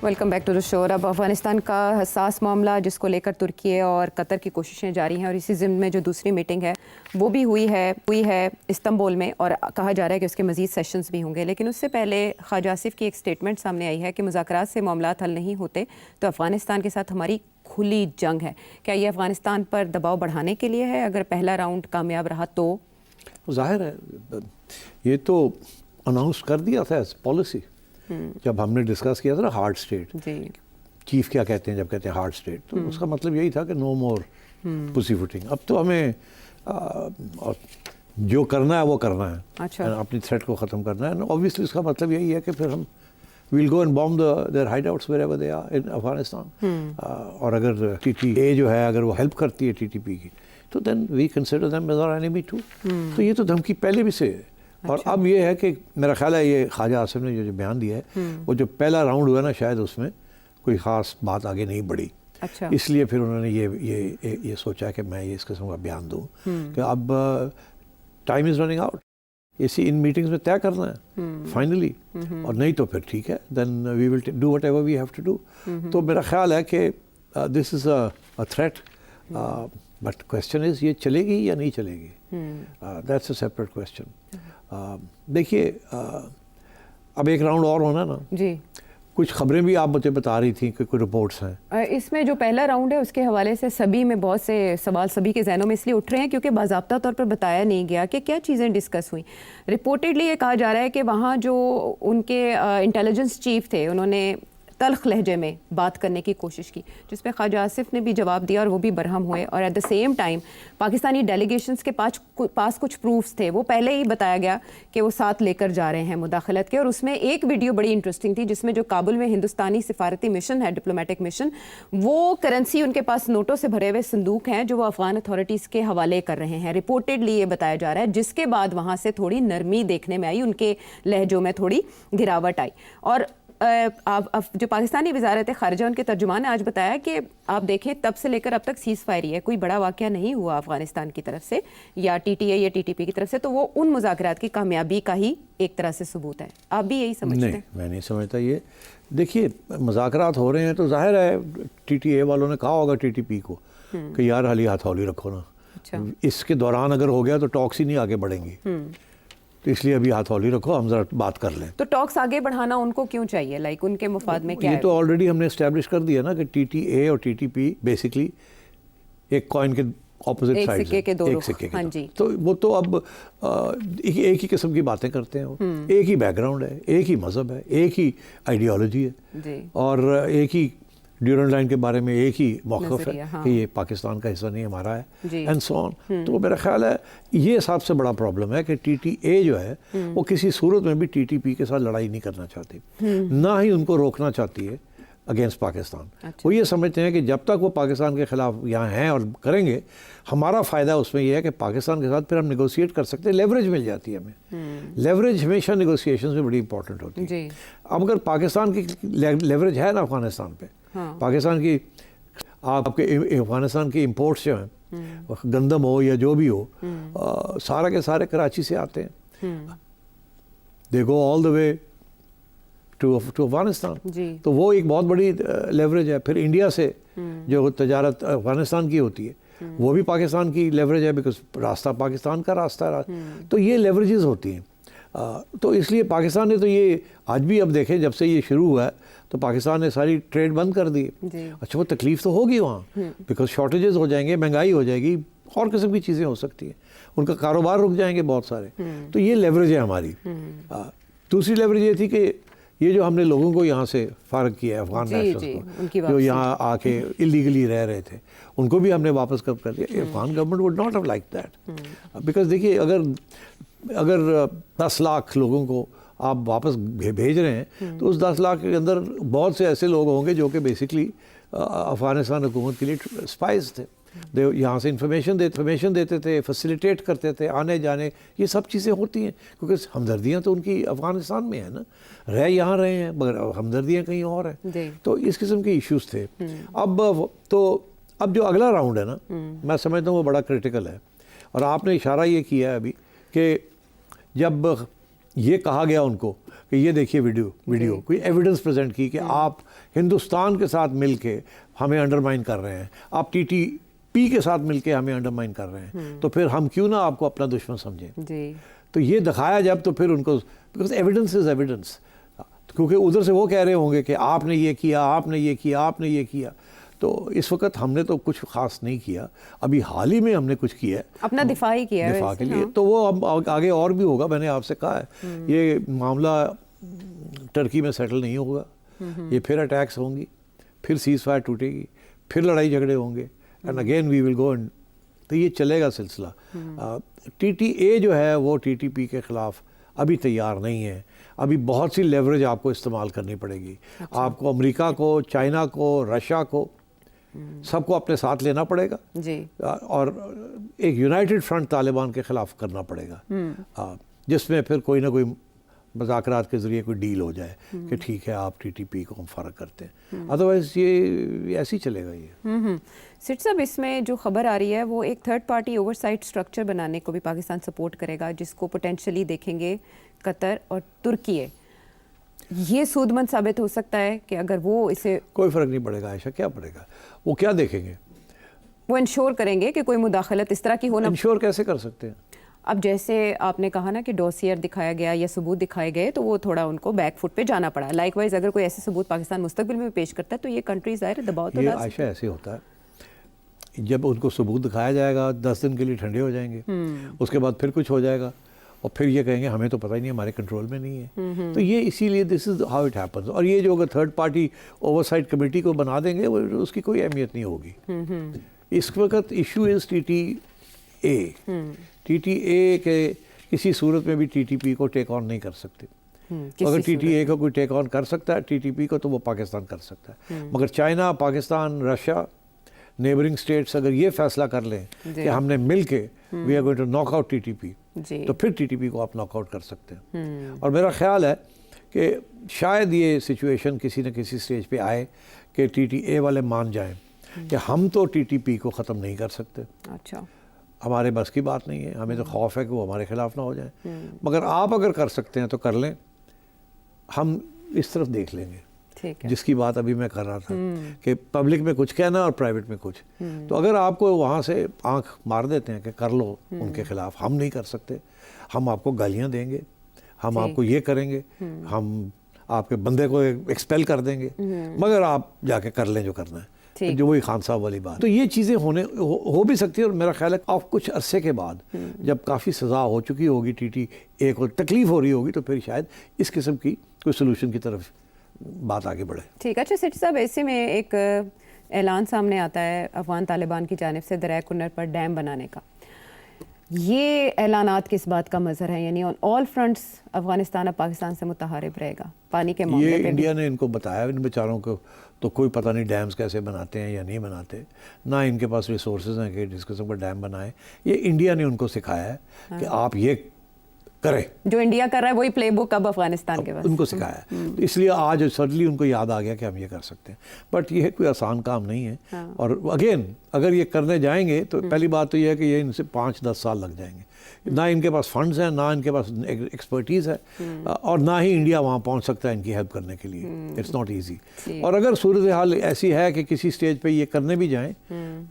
Welcome back to the شو. اب افغانستان کا حساس معاملہ جس کو لے کر ترکی اور قطر کی کوششیں جاری ہیں، اور اسی ضمن میں جو دوسری میٹنگ ہے وہ بھی ہوئی ہے استنبول میں، اور کہا جا رہا ہے کہ اس کے مزید سیشنز بھی ہوں گے. لیکن اس سے پہلے خواجہ آصف کی ایک سٹیٹمنٹ سامنے آئی ہے کہ مذاکرات سے معاملات حل نہیں ہوتے تو افغانستان کے ساتھ ہماری کھلی جنگ ہے. کیا یہ افغانستان پر دباؤ بڑھانے کے لیے ہے؟ اگر پہلا راؤنڈ کامیاب رہا تو ظاہر ہے یہ تو اناؤنس کر دیا تھا ایز پالیسی جب ہم نے ڈسکس کیا تھا نا ہارڈ اسٹیٹ. چیف کیا کہتے ہیں جب کہتے ہیں ہارڈ اسٹیٹ، تو اس کا مطلب یہی تھا کہ نو مور پوسی فوٹنگ. اب تو ہمیں جو کرنا ہے وہ کرنا ہے، اپنی تھریٹ کو ختم کرنا ہے. اوبویسلی اس کا مطلب یہی ہے کہ پھر ہم we'll go and bomb their hideouts wherever they are in Afghanistan. اور اگر ٹی ٹی اے جو ہے اگر وہ ہیلپ کرتی ہے ٹی ٹی پی کی تو then we consider them as our enemy too. تو یہ تو دھمکی پہلے بھی سے ہے. اور اب یہ ہے کہ میرا خیال ہے یہ خواجہ آصف نے جو بیان دیا ہے وہ جو پہلا راؤنڈ ہوا نا، شاید اس میں کوئی خاص بات آگے نہیں بڑھی. اس لیے پھر انہوں نے یہ سوچا کہ میں یہ اس قسم کا بیان دوں کہ اب ٹائم از رننگ آؤٹ. اسی ان میٹنگز میں طے کرنا ہے فائنلی، اور نہیں تو پھر ٹھیک ہے، then we will do whatever we have to do. تو میرا خیال ہے کہ this is a threat, but question is یہ چلے گی یا نہیں چلے گی. That's a separate question. دیکھیے اب ایک راؤنڈ اور ہونا نا جی. کچھ خبریں بھی آپ مجھے بتا رہی تھیں کہ کوئی رپورٹس ہیں اس میں. جو پہلا راؤنڈ ہے اس کے حوالے سے سبھی میں بہت سے سوال سبھی کے ذہنوں میں اس لیے اٹھ رہے ہیں کیونکہ باضابطہ طور پر بتایا نہیں گیا کہ کیا چیزیں ڈسکس ہوئیں. رپورٹڈلی یہ کہا جا رہا ہے کہ وہاں جو ان کے انٹیلیجنس چیف تھے انہوں نے تلخ لہجے میں بات کرنے کی کوشش کی، جس پہ خواجہ آصف نے بھی جواب دیا اور وہ بھی برہم ہوئے. اور at the same time Pakistani delegations کے پاس کچھ پروفز تھے، وہ پہلے ہی بتایا گیا کہ وہ ساتھ لے کر جا رہے ہیں مداخلت کے. اور اس میں ایک ویڈیو بڑی انٹرسٹنگ تھی جس میں جو کابل میں ہندوستانی سفارتی مشن ہے، ڈپلومیٹک مشن، وہ کرنسی ان کے پاس نوٹوں سے بھرے ہوئے صندوق ہیں جو وہ افغان اتھارٹیز کے حوالے کر رہے ہیں. رپورٹڈلی یہ بتایا جا رہا ہے، جس کے بعد وہاں سے تھوڑی نرمی دیکھنے میں آئی، ان کے لہجوں میں تھوڑی گراوٹ آئی. اور جو پاکستانی وزارت خارجہ ان کے ترجمان نے آج بتایا کہ آپ دیکھیں تب سے لے کر اب تک سیز فائر ہی ہے، کوئی بڑا واقعہ نہیں ہوا افغانستان کی طرف سے یا ٹی ٹی اے یا ٹی ٹی پی کی طرف سے. تو وہ ان مذاکرات کی کامیابی کا ہی ایک طرح سے ثبوت ہے. آپ بھی یہی سمجھتے ہیں؟ نہیں، میں نہیں سمجھتا. یہ دیکھیے مذاکرات ہو رہے ہیں تو ظاہر ہے ٹی ٹی اے والوں نے کہا ہوگا ٹی ٹی پی کو کہ یار حلی ہتھولی رکھو نا. اس کے دوران اگر ہو گیا تو ٹاکس ہی نہیں آگے بڑھیں گی، تو اس لیے ابھی ہاتھولی رکھو، ہم ذرا بات کر لیں. تو ٹاکس آگے بڑھانا ان کو کیوں چاہیے؟ لائک ان کے مفاد میں کیا ہے؟ یہ تو آلریڈی ہم نے اسٹیبلش کر دیا نا کہ ٹی ٹی اے اور ٹی ٹی پی بیسکلی ایک کوائن کے اپوزٹ سائڈ، ایک سکے کے دو رخ. ہاں جی. تو وہ تو اب ایک ہی قسم کی باتیں کرتے ہیں، وہ ایک ہی بیک گراؤنڈ ہے، ایک ہی مذہب ہے، ایک ہی آئیڈیالوجی ہے، اور ایک ہی ڈیورنڈ لائن کے بارے میں ایک ہی موقف ہے کہ یہ پاکستان کا حصہ نہیں ہمارا ہے، اینڈ سو آن. تو میرا خیال ہے یہ سب سے بڑا پرابلم ہے کہ ٹی ٹی اے جو ہے وہ کسی صورت میں بھی ٹی ٹی پی کے ساتھ لڑائی نہیں کرنا چاہتی، نہ ہی ان کو روکنا چاہتی ہے اگینسٹ پاکستان. وہ یہ سمجھتے ہیں کہ جب تک وہ پاکستان کے خلاف یہاں ہیں اور کریں گے، ہمارا فائدہ اس میں یہ ہے کہ پاکستان کے ساتھ پھر ہم نیگوشیٹ کر سکتے ہیں، لیوریج مل جاتی ہے ہمیں. لیوریج ہمیشہ نیگوشیشنز میں بڑی امپورٹنٹ ہوتی ہے. اب اگر پاکستان کی لیوریج ہے نا افغانستان پہ، پاکستان کی آپ کے افغانستان کی امپورٹس جو ہیں، گندم ہو یا جو بھی ہو، سارا کے سارے کراچی سے آتے ہیں، دے گو آل دا وے ٹو افغانستان. تو وہ ایک بہت بڑی لیوریج ہے. پھر انڈیا سے جو تجارت افغانستان کی ہوتی ہے وہ بھی پاکستان کی لیوریج ہے، بیکاز راستہ پاکستان کا راستہ ہے. تو یہ لیوریجز ہوتی ہیں. تو اس لیے پاکستان نے تو یہ آج بھی اب دیکھیں جب سے یہ شروع ہوا ہے تو پاکستان نے ساری ٹریڈ بند کر دی. اچھا وہ تکلیف تو ہوگی وہاں، بیکاز شارٹیجز ہو جائیں گے، مہنگائی ہو جائے گی، اور قسم کی چیزیں ہو سکتی ہیں، ان کا کاروبار رک جائیں گے بہت سارے. تو یہ لیوریج ہے ہماری. دوسری لیوریج یہ تھی کہ یہ جو ہم نے لوگوں کو یہاں سے فارغ کیا ہے، افغان نیشنلز کو جو یہاں آ کے اللیگلی رہ رہے تھے، ان کو بھی ہم نے واپس کب کر دیا. Afghan government would not have like that, because دیکھیے اگر 10 لاکھ لوگوں کو آپ واپس بھیج رہے ہیں تو اس 10 لاکھ کے اندر بہت سے ایسے لوگ ہوں گے جو کہ بیسکلی افغانستان حکومت کے لیے اسپائز تھے. یہاں سے انفارمیشن دیتے تھے، فیسیلیٹیٹ کرتے تھے آنے جانے. یہ سب چیزیں ہوتی ہیں کیونکہ ہمدردیاں تو ان کی افغانستان میں ہیں نا، یہاں رہے ہیں مگر ہمدردیاں کہیں اور ہیں. تو اس قسم کے ایشوز تھے. اب جو اگلا راؤنڈ ہے نا، میں سمجھتا ہوں وہ بڑا کرٹیکل ہے. اور آپ نے اشارہ یہ کیا ہے ابھی کہ جب یہ کہا گیا ان کو کہ یہ دیکھیے ویڈیو کوئی ایویڈنس پریزنٹ کی کہ آپ ہندوستان کے ساتھ مل کے ہمیں انڈرمائن کر رہے ہیں, آپ ٹی ٹی پی کے ساتھ مل کے ہمیں انڈرمائن کر رہے ہیں, تو پھر ہم کیوں نہ آپ کو اپنا دشمن سمجھیں. تو یہ دکھایا جب تو پھر ان کو, بیکاز ایویڈنس از ایویڈنس, کیونکہ ادھر سے وہ کہہ رہے ہوں گے کہ آپ نے یہ کیا, آپ نے یہ کیا, آپ نے یہ کیا. تو اس وقت ہم نے تو کچھ خاص نہیں کیا, ابھی حال ہی میں ہم نے کچھ کیا ہے, اپنا دفاع ہی کیا ہے دفاع کے لیے. تو وہ اب آگے اور بھی ہوگا. میں نے آپ سے کہا ہے یہ معاملہ ٹرکی میں سیٹل نہیں ہوگا, یہ پھر اٹیکس ہوں گی, پھر سیز فائر ٹوٹے گی, پھر لڑائی جھگڑے ہوں گے, and again we will go and, تو یہ چلے گا سلسلہ. ٹی ٹی اے جو ہے وہ ٹی ٹی پی کے خلاف ابھی تیار نہیں ہے. ابھی بہت سی لیوریج آپ کو استعمال کرنی پڑے گی. آپ کو امریکہ کو, چائنا کو, رشیا کو, سب کو اپنے ساتھ لینا پڑے گا جی, اور ایک یونائٹڈ فرنٹ طالبان کے خلاف کرنا پڑے گا, جس میں پھر کوئی نہ کوئی مذاکرات کے ذریعے کوئی ڈیل ہو جائے کہ ٹھیک ہے آپ ٹی ٹی پی کو ہم فرق کرتے ہیں. ادروائز یہ ایسے ہی چلے گا. یہ سٹ صاحب, اس میں جو خبر آ رہی ہے وہ ایک third party oversight structure بنانے کو بھی پاکستان سپورٹ کرے گا, جس کو پوٹینشلی دیکھیں گے قطر اور ترکی ہے. یہ سود مند ثابت ہو سکتا ہے کہ اگر وہ اسے, کوئی فرق نہیں پڑے گا عائشہ, کیا پڑے گا, وہ کیا دیکھیں گے, وہ انشور کریں گے کہ کوئی مداخلت اس طرح کی ہونا. انشور کیسے کر سکتے ہیں؟ اب جیسے آپ نے کہا نا کہ ڈوسیئر دکھایا گیا یا ثبوت دکھائے گئے, تو وہ تھوڑا ان کو بیک فٹ پہ جانا پڑا. لائک وائز اگر کوئی ایسے ثبوت پاکستان مستقبل میں پیش کرتا ہے تو یہ کنٹری ظاہر دباؤ تو یہ عائشہ ایسے ہوتا ہے, جب ان کو ثبوت دکھایا جائے گا 10 دن کے لیے ٹھنڈے ہو جائیں گے, اس کے بعد پھر کچھ ہو جائے گا, اور پھر یہ کہیں گے ہمیں تو پتہ ہی نہیں, ہمارے کنٹرول میں نہیں ہے. تو یہ اسی لیے this is how it happens. اور یہ جو اگر third party oversight committee کو بنا دیں گے, اس کی کوئی اہمیت نہیں ہوگی. اس وقت issue is T T A. T T A کے کسی صورت میں بھی ٹی ٹی پی کو ٹیک آن نہیں کر سکتے. اگر ٹی ٹی اے کو کوئی ٹیک آن کر سکتا ہے ٹی ٹی پی کو, تو وہ پاکستان کر سکتا ہے. مگر China, Pakistan, Russia, neighbouring states اگر یہ فیصلہ کر لیں کہ ہم نے مل کے we are going to knock out T T P, تو پھر ٹی ٹی پی کو آپ ناک آؤٹ کر سکتے ہیں. اور میرا خیال ہے کہ شاید یہ سچویشن کسی نہ کسی سٹیج پہ آئے کہ ٹی ٹی اے والے مان جائیں کہ ہم تو ٹی ٹی پی کو ختم نہیں کر سکتے, اچھا ہمارے بس کی بات نہیں ہے, ہمیں تو خوف ہے کہ وہ ہمارے خلاف نہ ہو جائیں. مگر آپ اگر کر سکتے ہیں تو کر لیں, ہم اس طرف دیکھ لیں گے, جس کی بات ابھی میں کر رہا تھا کہ پبلک میں کچھ کہنا اور پرائیویٹ میں کچھ. تو اگر آپ کو وہاں سے آنکھ مار دیتے ہیں کہ کر لو ان کے خلاف, ہم نہیں کر سکتے, ہم آپ کو گالیاں دیں گے, ہم آپ کو یہ کریں گے, ہم آپ کے بندے کو ایکسپیل کر دیں گے, مگر آپ جا کے کر لیں جو کرنا ہے, جو وہی خان صاحب والی بات. تو یہ چیزیں ہو بھی سکتی ہے. اور میرا خیال ہے آپ کچھ عرصے کے بعد جب کافی سزا ہو چکی ہوگی, ٹی ٹی اے کو تکلیف ہو رہی ہوگی, تو پھر شاید اس قسم کی کوئی سلوشن کی طرف بات آگے بڑھے. ٹھیک ہے. اچھا سیٹھی صاحب, ایسے میں ایک اعلان سامنے آتا ہے افغان طالبان کی جانب سے دریائے کنر پر ڈیم بنانے کا. یہ اعلانات کس بات کا مظہر ہے؟ یعنی آن آل فرنٹس افغانستان اب پاکستان سے متحارب رہے گا پانی کے معاملے پہ. یہ انڈیا نے ان کو بتایا, ان بیچاروں کو تو کوئی پتہ نہیں ڈیمز کیسے بناتے ہیں یا نہیں بناتے, نہ ان کے پاس ریسورسز ہیں کہ جس قسم کا ڈیم بنائے. یہ انڈیا نے ان کو سکھایا ہے کہ آپ یہ کریں, جو انڈیا کر رہا ہے وہی پلے بک اب افغانستان کے پاس ان کو سکھایا ہے. اس لیے آج سڈنلی ان کو یاد آ گیا کہ ہم یہ کر سکتے ہیں. بٹ یہ کوئی آسان کام نہیں ہے. اور اگین اگر یہ کرنے جائیں گے تو پہلی بات تو یہ ہے کہ یہ ان سے 5-10 سال لگ جائیں گے. نہ ان کے پاس فنڈز ہیں, نہ ان کے پاس ایکسپرٹیز ہے, اور نہ ہی انڈیا وہاں پہنچ سکتا ہے ان کی ہیلپ کرنے کے لیے. It's not easy. اور اگر صورتحال ایسی ہے کہ کسی سٹیج پہ یہ کرنے بھی جائیں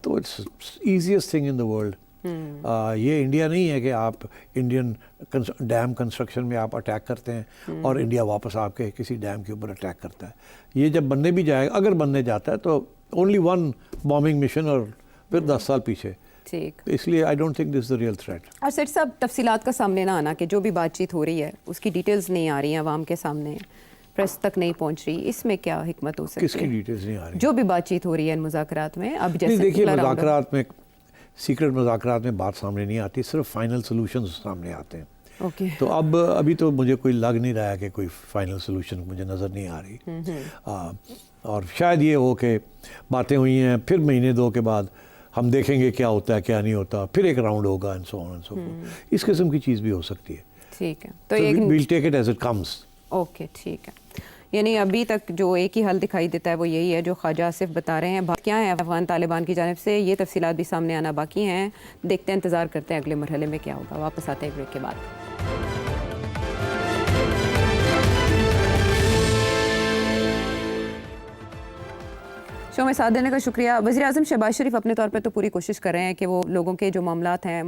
تو it's easiest thing in the world. یہ انڈیا نہیں ہے کہ آپ انڈین ڈیم کنسٹرکشن میں آپ اٹیک کرتے ہیں اور انڈیا واپس آپ کے کسی ڈیم کے اوپر اٹیک کرتا ہے. یہ جب بننے بھی جائے گا, اگر بننے جاتا ہے تو اونلی 1 بامبنگ مشن اور پھر 10 سال پیچھے. ٹھیک. اس لیے I don't think this is the real threat. اور سیٹ صاحب, تفصیلات کا سامنے نہ آنا کہ جو بھی بات چیت ہو رہی ہے اس کی ڈیٹیلز نہیں آ رہی ہیں عوام کے سامنے, پریس تک نہیں پہنچ رہی, اس میں کیا حکمت ہو سکتی ہے؟ کس کی ڈیٹیلز نہیں آ رہی؟ جو بھی بات چیت ہو رہی ہے ان مذاکرات میں. اب جیسے دیکھیے, مذاکرات میں سیکرٹ مذاکرات میں بات سامنے نہیں آتی, صرف فائنل سلوشنز سامنے آتے ہیں. تو ابھی تو مجھے کوئی لگ نہیں رہا ہے کہ کوئی فائنل سلوشن مجھے نظر نہیں آ رہی. اور شاید یہ ہو کہ باتیں ہوئی ہیں, پھر مہینے 2 کے بعد ہم دیکھیں گے کیا ہوتا ہے کیا نہیں ہوتا, پھر ایک راؤنڈ ہوگا and so on and so forth. اس قسم کی چیز بھی ہو سکتی ہے. ٹھیک ہے, تو we'll take it as it comes. Okay, ٹھیک ہے. یعنی ابھی تک جو ایک ہی حل دکھائی دیتا ہے وہ یہی ہے جو خواجہ آصف بتا رہے ہیں. بات کیا ہے افغان طالبان کی جانب سے, یہ تفصیلات بھی سامنے آنا باقی ہیں. دیکھتے ہیں, انتظار کرتے ہیں اگلے مرحلے میں کیا ہوگا. واپس آتے ہیں بریک کے بعد. شو میں ساتھ دینے کا شکریہ. وزیر اعظم شہباز شریف اپنے طور پہ تو پوری کوشش کر رہے ہیں کہ وہ لوگوں کے جو معاملات ہیں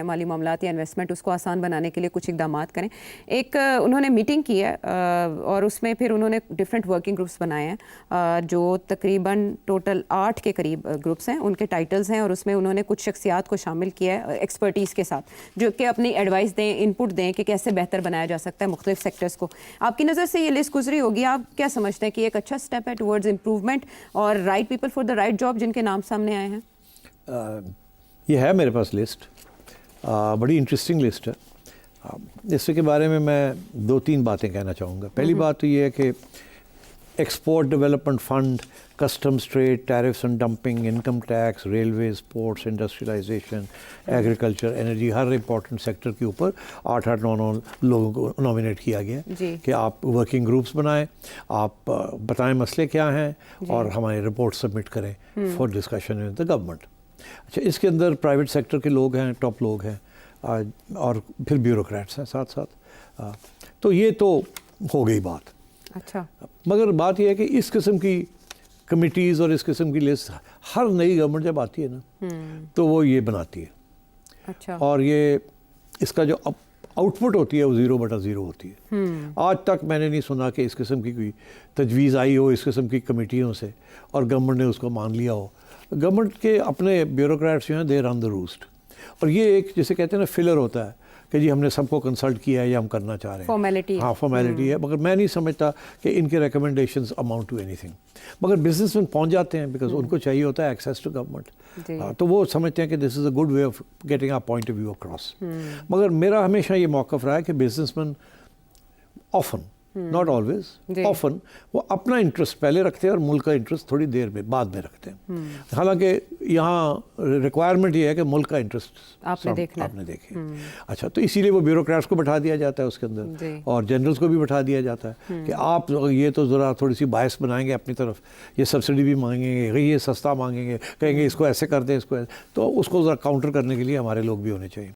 مالی معاملات یا انویسٹمنٹ اس کو آسان بنانے کے لیے کچھ اقدامات کریں. ایک انہوں نے میٹنگ کی ہے اور اس میں پھر انہوں نے ڈفرینٹ ورکنگ گروپس بنائے ہیں جو تقریباً ٹوٹل 8 کے قریب گروپس ہیں, ان کے ٹائٹلز ہیں, اور اس میں انہوں نے کچھ شخصیات کو شامل کیا ہے ایکسپرٹیز کے ساتھ جو کہ اپنی ایڈوائس دیں, انپٹ دیں کہ کیسے بہتر بنایا جا سکتا ہے مختلف سیکٹرز کو. آپ کی نظر سے یہ لسٹ گزری ہوگی, آپ کیا سمجھتے ہیں کہ ایک اچھا اسٹیپ ہے ٹورڈز امپروومنٹ اور right people for the right job جن کے نام سامنے آئے ہیں؟ یہ ہے میرے پاس لسٹ, بڑی انٹرسٹنگ لسٹ ہے. اس کے بارے میں 2-3 باتیں کہنا چاہوں گا. پہلی بات تو یہ ہے کہ export development fund, customs trade, tariffs and dumping, income tax, railways, ports, industrialisation, agriculture, energy, ہر امپورٹنٹ سیکٹر کے اوپر 8-9 لوگوں کو نامینیٹ کیا گیا ہے کہ آپ ورکنگ گروپس بنائیں, آپ بتائیں مسئلے کیا ہیں اور ہماری رپورٹ سبمٹ کریں for discussion with the government. اچھا, اس کے اندر پرائیویٹ سیکٹر کے لوگ ہیں, ٹاپ لوگ ہیں, اور پھر بیوروکریٹس ہیں ساتھ ساتھ. تو یہ تو ہو گئی بات. اچھا, مگر بات یہ ہے کہ اس قسم کی کمیٹیز اور اس قسم کی لسٹ ہر نئی گورنمنٹ جب آتی ہے نا تو وہ یہ بناتی ہے. اچھا, اور یہ اس کا جو آؤٹ پٹ ہوتی ہے وہ 0/0 ہوتی ہے. آج تک میں نے نہیں سنا کہ اس قسم کی کوئی تجویز آئی ہو اس قسم کی کمیٹیوں سے اور گورنمنٹ نے اس کو مان لیا ہو. گورنمنٹ کے اپنے بیوروکریٹس جو ہیں دے رن دا روسٹ, اور یہ ایک جسے کہتے ہیں نا فلر ہوتا ہے کہ جی ہم نے سب کو کنسلٹ کیا ہے یا ہم کرنا چاہ رہے ہیں, فارمیلٹی. ہاں فارمیلٹی ہے, مگر میں نہیں سمجھتا کہ ان کے recommendations amount to anything. مگر بزنس مین پہنچ جاتے ہیں بیکاز ان کو چاہیے ہوتا ہے ایکسیس ٹو گورنمنٹ, تو وہ سمجھتے ہیں کہ this is a good way of getting a point of view across. مگر میرا ہمیشہ یہ موقف رہا ہے کہ businessmen often, not always, often وہ اپنا انٹرسٹ پہلے رکھتے ہیں اور ملک کا انٹرسٹ تھوڑی دیر میں بعد میں رکھتے ہیں. حالانکہ یہاں ریکوائرمنٹ یہ ہے کہ ملک کا انٹرسٹ آپ نے دیکھے. اچھا, تو اسی لیے وہ بیوروکریٹس کو بٹھا دیا جاتا ہے اس کے اندر, اور جنرلز کو بھی بٹھا دیا جاتا ہے کہ آپ یہ تو ذرا تھوڑی سی باعث بنائیں گے اپنی طرف, یہ سبسڈی بھی مانگیں گے, یہ سستا مانگیں گے, کہیں گے اس کو ایسے کر دیں, اس کو تو اس کو ذرا کاؤنٹر کرنے کے لیے ہمارے لوگ بھی ہونے چاہیے.